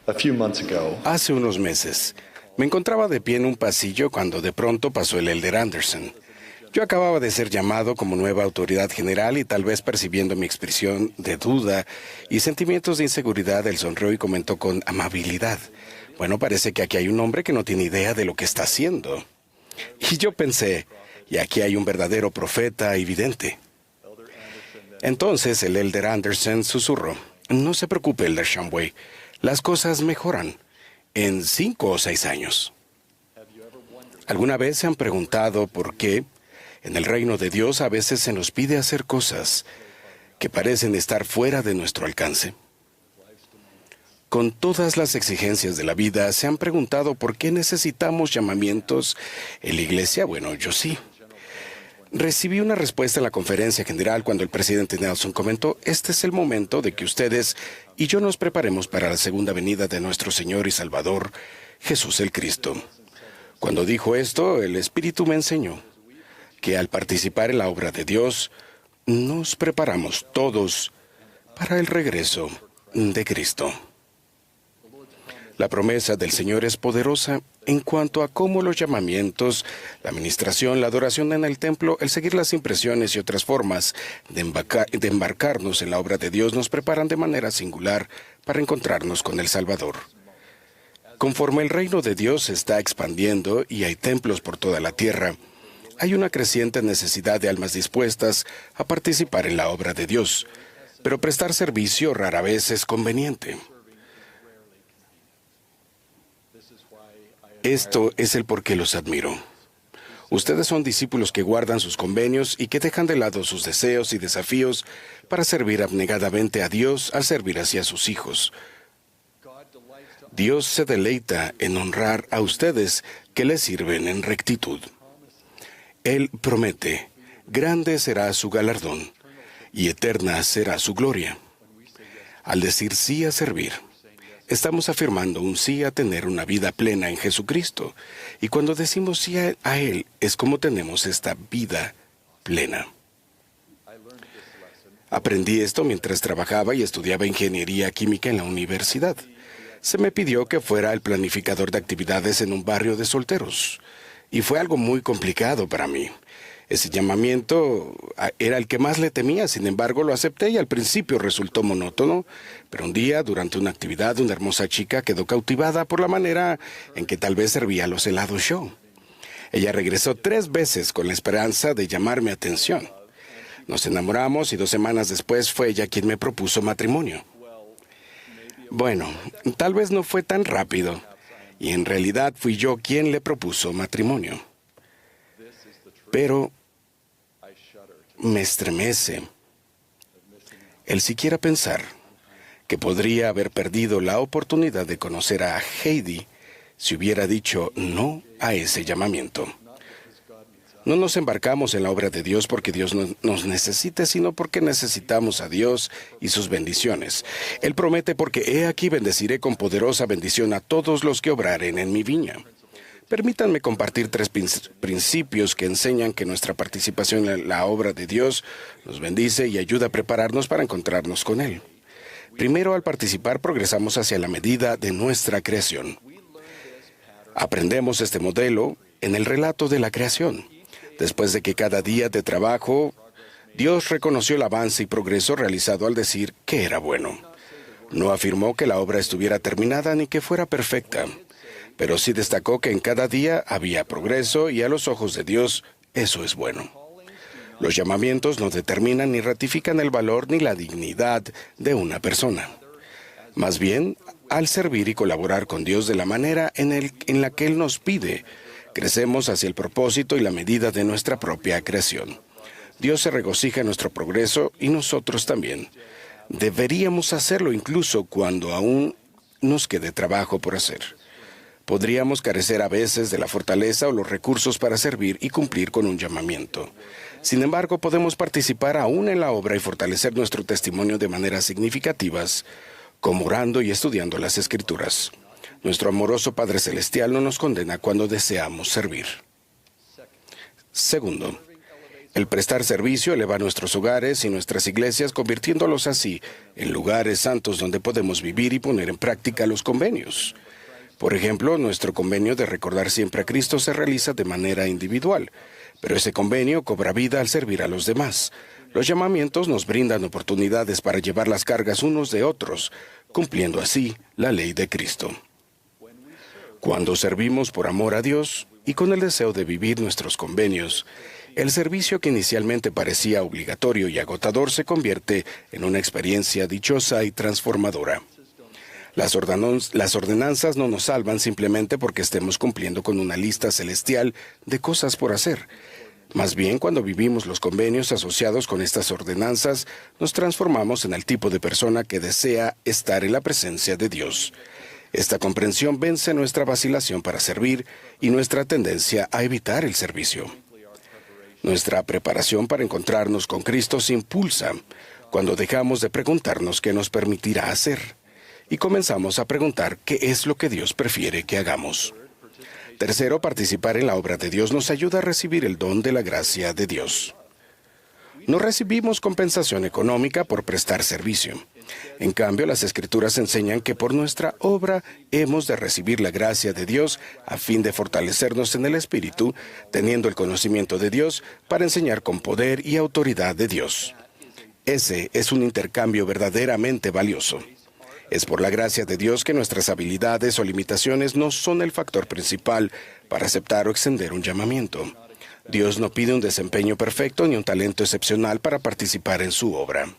A few months ago, Hace unos meses, me encontraba de pie en un pasillo cuando de pronto pasó el Elder Anderson. Yo acababa de ser llamado como nueva autoridad general y tal vez percibiendo mi expresión de duda y sentimientos de inseguridad, él sonrió y comentó con amabilidad: bueno, parece que aquí hay un hombre que no tiene idea de lo que está haciendo. Y yo pensé, y aquí hay un verdadero profeta y vidente. Entonces el Elder Anderson susurró: no se preocupe, Elder Shumway, las cosas mejoran en 5 o 6 años. ¿Alguna vez se han preguntado por qué en el reino de Dios a veces se nos pide hacer cosas que parecen estar fuera de nuestro alcance? Con todas las exigencias de la vida, ¿se han preguntado por qué necesitamos llamamientos en la iglesia? Bueno, yo sí. Recibí una respuesta en la conferencia general cuando el presidente Nelson comentó: este es el momento de que ustedes y yo nos preparemos para la segunda venida de nuestro Señor y Salvador, Jesús el Cristo. Cuando dijo esto, el Espíritu me enseñó que al participar en la obra de Dios, nos preparamos todos para el regreso de Cristo. La promesa del Señor es poderosa en cuanto a cómo los llamamientos, la administración, la adoración en el templo, el seguir las impresiones y otras formas de embarcarnos en la obra de Dios nos preparan de manera singular para encontrarnos con el Salvador. Conforme el reino de Dios se está expandiendo y hay templos por toda la tierra, hay una creciente necesidad de almas dispuestas a participar en la obra de Dios, pero prestar servicio rara vez es conveniente. Esto es el por qué los admiro. Ustedes son discípulos que guardan sus convenios y que dejan de lado sus deseos y desafíos para servir abnegadamente a Dios al servir hacia sus hijos. Dios se deleita en honrar a ustedes que le sirven en rectitud. Él promete: grande será su galardón y eterna será su gloria. Al decir sí a servir, estamos afirmando un sí a tener una vida plena en Jesucristo. Y cuando decimos sí a Él, es como tenemos esta vida plena. Aprendí esto mientras trabajaba y estudiaba ingeniería química en la universidad. Se me pidió que fuera el planificador de actividades en un barrio de solteros. Y fue algo muy complicado para mí. Ese llamamiento era el que más le temía, sin embargo lo acepté y al principio resultó monótono, pero un día, durante una actividad, una hermosa chica quedó cautivada por la manera en que tal vez servía los helados yo. Ella regresó 3 veces con la esperanza de llamar mi atención. Nos enamoramos y 2 semanas después fue ella quien me propuso matrimonio. Bueno, tal vez no fue tan rápido, y en realidad fui yo quien le propuso matrimonio. Pero me estremece el siquiera pensar que podría haber perdido la oportunidad de conocer a Heidi si hubiera dicho no a ese llamamiento. No nos embarcamos en la obra de Dios porque Dios nos necesite, sino porque necesitamos a Dios y sus bendiciones. Él promete: porque he aquí bendeciré con poderosa bendición a todos los que obraren en mi viña. Permítanme compartir 3 principios que enseñan que nuestra participación en la obra de Dios nos bendice y ayuda a prepararnos para encontrarnos con Él. Primero, al participar, progresamos hacia la medida de nuestra creación. Aprendemos este modelo en el relato de la creación. Después de que cada día de trabajo, Dios reconoció el avance y progreso realizado al decir que era bueno. No afirmó que la obra estuviera terminada ni que fuera perfecta, pero sí destacó que en cada día había progreso y a los ojos de Dios eso es bueno. Los llamamientos no determinan ni ratifican el valor ni la dignidad de una persona. Más bien, al servir y colaborar con Dios de la manera en la que Él nos pide, crecemos hacia el propósito y la medida de nuestra propia creación. Dios se regocija en nuestro progreso y nosotros también. Deberíamos hacerlo incluso cuando aún nos quede trabajo por hacer. Podríamos carecer a veces de la fortaleza o los recursos para servir y cumplir con un llamamiento. Sin embargo, podemos participar aún en la obra y fortalecer nuestro testimonio de maneras significativas, como orando y estudiando las Escrituras. Nuestro amoroso Padre Celestial no nos condena cuando deseamos servir. Segundo, El prestar servicio eleva nuestros hogares y nuestras iglesias, convirtiéndolos así en lugares santos donde podemos vivir y poner en práctica los convenios. Por ejemplo, nuestro convenio de recordar siempre a Cristo se realiza de manera individual, pero ese convenio cobra vida al servir a los demás. Los llamamientos nos brindan oportunidades para llevar las cargas unos de otros, cumpliendo así la ley de Cristo. Cuando servimos por amor a Dios y con el deseo de vivir nuestros convenios, el servicio que inicialmente parecía obligatorio y agotador se convierte en una experiencia dichosa y transformadora. Las ordenanzas no nos salvan simplemente porque estemos cumpliendo con una lista celestial de cosas por hacer. Más bien, cuando vivimos los convenios asociados con estas ordenanzas, nos transformamos en el tipo de persona que desea estar en la presencia de Dios. Esta comprensión vence nuestra vacilación para servir y nuestra tendencia a evitar el servicio. Nuestra preparación para encontrarnos con Cristo se impulsa cuando dejamos de preguntarnos qué nos permitirá hacer y comenzamos a preguntar qué es lo que Dios prefiere que hagamos. Tercero, participar en la obra de Dios nos ayuda a recibir el don de la gracia de Dios. No recibimos compensación económica por prestar servicio. En cambio, las Escrituras enseñan que por nuestra obra hemos de recibir la gracia de Dios a fin de fortalecernos en el Espíritu, teniendo el conocimiento de Dios para enseñar con poder y autoridad de Dios. Ese es un intercambio verdaderamente valioso. Es por la gracia de Dios que nuestras habilidades o limitaciones no son el factor principal para aceptar o extender un llamamiento. Dios no pide un desempeño perfecto ni un talento excepcional para participar en su obra.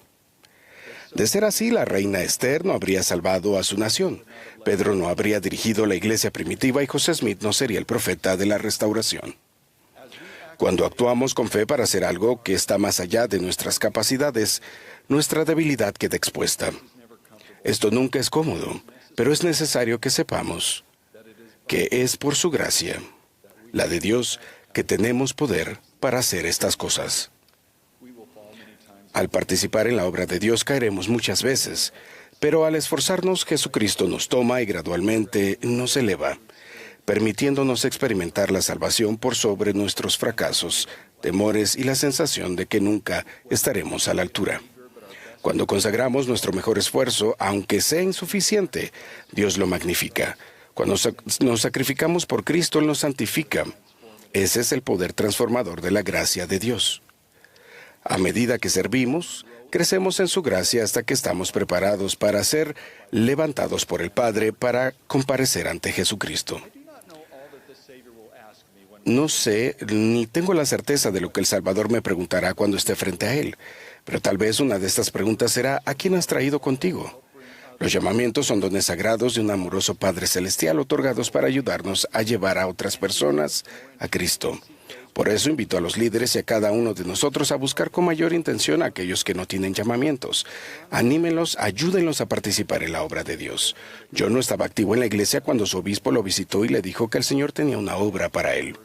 De ser así, la reina Esther no habría salvado a su nación, Pedro no habría dirigido la iglesia primitiva y José Smith no sería el profeta de la restauración. Cuando actuamos con fe para hacer algo que está más allá de nuestras capacidades, nuestra debilidad queda expuesta. Esto nunca es cómodo, pero es necesario que sepamos que es por su gracia, la de Dios, que tenemos poder para hacer estas cosas. Al participar en la obra de Dios caeremos muchas veces, pero al esforzarnos Jesucristo nos toma y gradualmente nos eleva, permitiéndonos experimentar la salvación por sobre nuestros fracasos, temores y la sensación de que nunca estaremos a la altura. Cuando consagramos nuestro mejor esfuerzo, aunque sea insuficiente, Dios lo magnifica. Cuando nos sacrificamos por Cristo, Él nos santifica. Ese es el poder transformador de la gracia de Dios. A medida que servimos, crecemos en su gracia hasta que estamos preparados para ser levantados por el Padre para comparecer ante Jesucristo. No sé, ni tengo la certeza de lo que el Salvador me preguntará cuando esté frente a Él, pero tal vez una de estas preguntas será: ¿a quién has traído contigo? Los llamamientos son dones sagrados de un amoroso Padre Celestial otorgados para ayudarnos a llevar a otras personas a Cristo. Por eso invito a los líderes y a cada uno de nosotros a buscar con mayor intención a aquellos que no tienen llamamientos. Anímenlos, ayúdenlos a participar en la obra de Dios. John no estaba activo en la iglesia cuando su obispo lo visitó y le dijo que el Señor tenía una obra para él.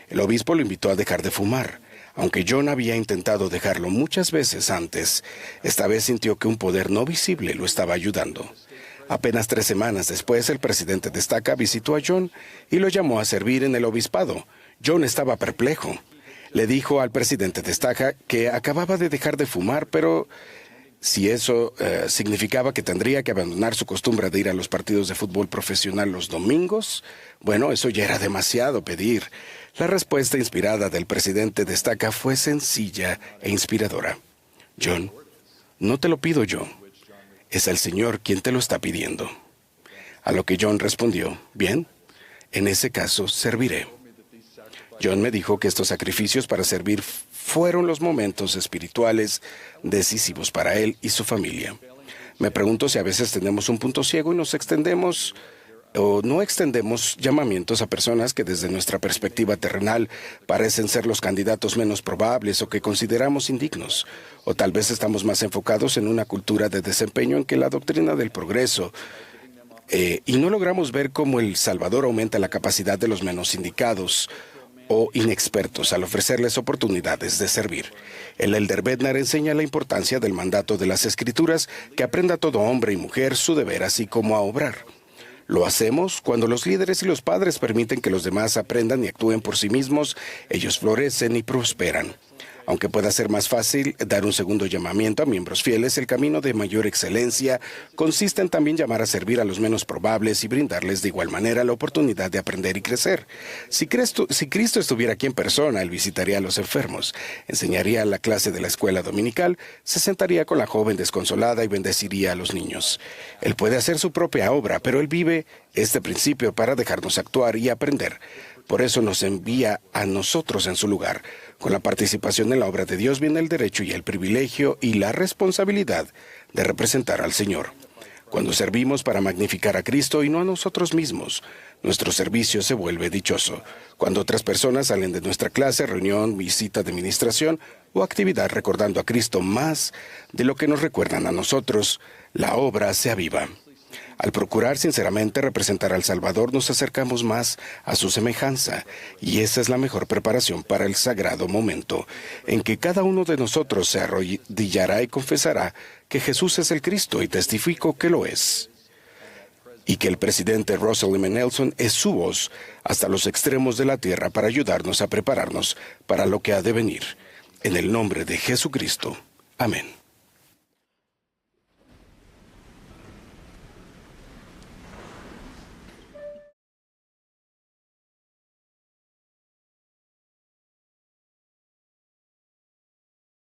El obispo lo invitó a dejar de fumar. Aunque John había intentado dejarlo muchas veces antes, esta vez sintió que un poder no visible lo estaba ayudando. Apenas 3 semanas después, el presidente de Estaca visitó a John y lo llamó a servir en el obispado. John estaba perplejo. Le dijo al presidente de Estaca que acababa de dejar de fumar, pero si eso significaba que tendría que abandonar su costumbre de ir a los partidos de fútbol profesional los domingos, bueno, eso ya era demasiado pedir. La respuesta inspirada del presidente de Estaca fue sencilla e inspiradora. John, no te lo pido yo. Es el Señor quien te lo está pidiendo. A lo que John respondió: bien, en ese caso serviré. John me dijo que estos sacrificios para servir fueron los momentos espirituales decisivos para él y su familia. Me pregunto si a veces tenemos un punto ciego y nos extendemos o no extendemos llamamientos a personas que desde nuestra perspectiva terrenal parecen ser los candidatos menos probables o que consideramos indignos. O tal vez estamos más enfocados en una cultura de desempeño en que la doctrina del progreso y no logramos ver cómo el Salvador aumenta la capacidad de los menos indicados o inexpertos al ofrecerles oportunidades de servir. El Elder Bednar enseña la importancia del mandato de las Escrituras, que aprenda todo hombre y mujer su deber así como a obrar. Lo hacemos cuando los líderes y los padres permiten que los demás aprendan y actúen por sí mismos, ellos florecen y prosperan. Aunque pueda ser más fácil dar un segundo llamamiento a miembros fieles, el camino de mayor excelencia consiste en también llamar a servir a los menos probables y brindarles de igual manera la oportunidad de aprender y crecer. Si Cristo estuviera aquí en persona, Él visitaría a los enfermos, enseñaría la clase de la escuela dominical, se sentaría con la joven desconsolada y bendeciría a los niños. Él puede hacer su propia obra, pero Él vive este principio para dejarnos actuar y aprender. Por eso nos envía a nosotros en su lugar. Con la participación en la obra de Dios viene el derecho y el privilegio y la responsabilidad de representar al Señor. Cuando servimos para magnificar a Cristo y no a nosotros mismos, nuestro servicio se vuelve dichoso. Cuando otras personas salen de nuestra clase, reunión, visita de administración o actividad recordando a Cristo más de lo que nos recuerdan a nosotros, la obra se aviva. Al procurar sinceramente representar al Salvador, nos acercamos más a su semejanza, y esa es la mejor preparación para el sagrado momento, en que cada uno de nosotros se arrodillará y confesará que Jesús es el Cristo, y testifico que lo es. Y que el presidente Russell M. Nelson es su voz hasta los extremos de la tierra para ayudarnos a prepararnos para lo que ha de venir. En el nombre de Jesucristo. Amén.